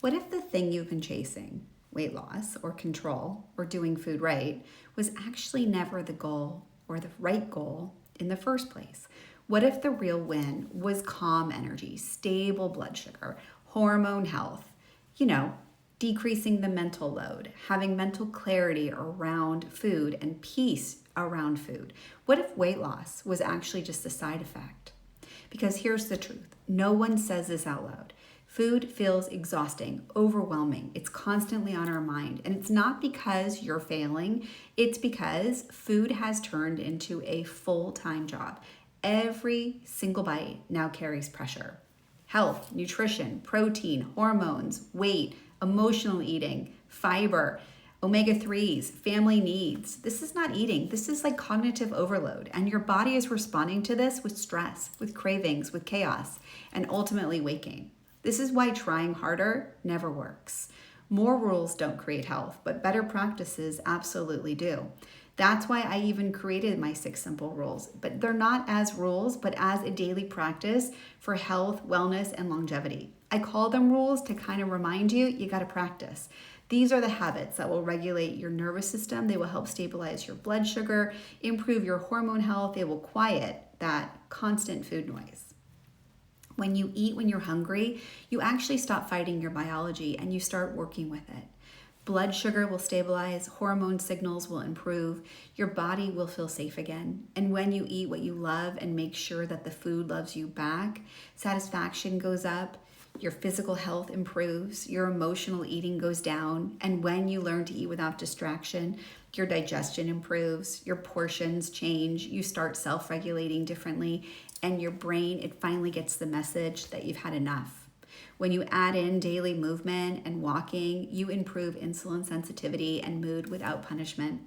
What if the thing you've been chasing, weight loss or control or doing food right, was actually never the goal or the right goal in the first place? What if the real win was calm energy, stable blood sugar, hormone health, decreasing the mental load, having mental clarity around food and peace around food? What if weight loss was actually just a side effect? Because here's the truth. No one says this out loud. Food feels exhausting, overwhelming. It's constantly on our mind. And it's not because you're failing. It's because food has turned into a full-time job. Every single bite now carries pressure. Health, nutrition, protein, hormones, weight, emotional eating, fiber, omega-3s, family needs. This is not eating. This is like cognitive overload. And your body is responding to this with stress, with cravings, with chaos, and ultimately waking. This is why trying harder never works. More rules don't create health, but better practices absolutely do. That's why I even created my 6 Simple Rules, but they're not as rules, but as a daily practice for health, wellness, and longevity. I call them rules to kind of remind you got to practice. These are the habits that will regulate your nervous system. They will help stabilize your blood sugar, improve your hormone health. They will quiet that constant food noise. When you eat when you're hungry, you actually stop fighting your biology and you start working with it. Blood sugar will stabilize, hormone signals will improve, your body will feel safe again. And when you eat what you love and make sure that the food loves you back, satisfaction goes up, your physical health improves, your emotional eating goes down, and when you learn to eat without distraction, your digestion improves, your portions change, you start self-regulating differently, and your brain, it finally gets the message that you've had enough. When you add in daily movement and walking, you improve insulin sensitivity and mood without punishment.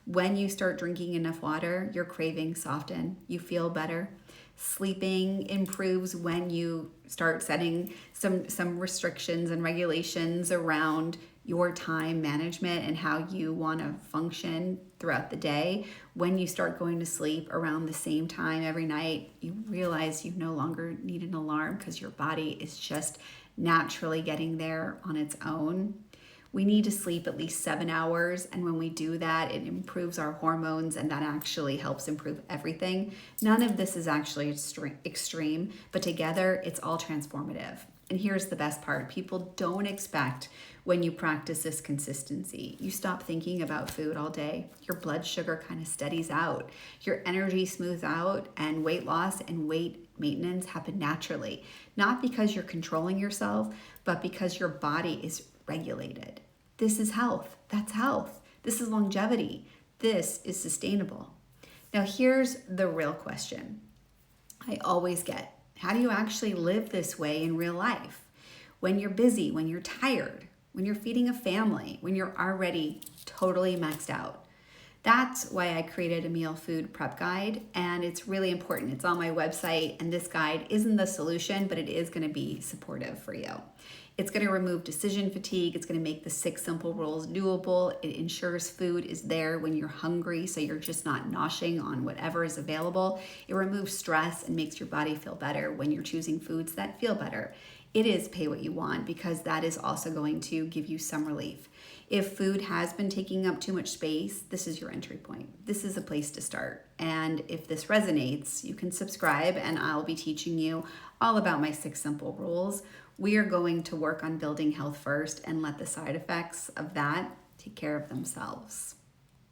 When you start drinking enough water, your cravings soften, you feel better. Sleeping improves when you start setting some restrictions and regulations around your time management and how you want to function throughout the day. When you start going to sleep around the same time every night, you realize you no longer need an alarm because your body is just naturally getting there on its own. We need to sleep at least 7 hours, and when we do that, it improves our hormones, and that actually helps improve everything. None of this is actually extreme, but together it's all transformative. And here's the best part. People don't expect when you practice this consistency. You stop thinking about food all day. Your blood sugar kind of steadies out. Your energy smooths out, and weight loss and weight maintenance happen naturally. Not because you're controlling yourself, but because your body is regulated. This is health. That's health. This is longevity. This is sustainable. Now, here's the real question I always get. How do you actually live this way in real life? When you're busy, when you're tired, when you're feeding a family, when you're already totally maxed out. That's why I created a meal food prep guide, and it's really important. It's on my website, and this guide isn't the solution, but it is going to be supportive for you. It's going to remove decision fatigue. It's going to make the 6 Simple Rules doable. It ensures food is there when you're hungry, so you're just not noshing on whatever is available. It removes stress and makes your body feel better when you're choosing foods that feel better. It is pay what you want, because that is also going to give you some relief. If food has been taking up too much space, this is your entry point. This is a place to start. And if this resonates, you can subscribe, and I'll be teaching you all about my 6 Simple Rules. We are going to work on building health first and let the side effects of that take care of themselves.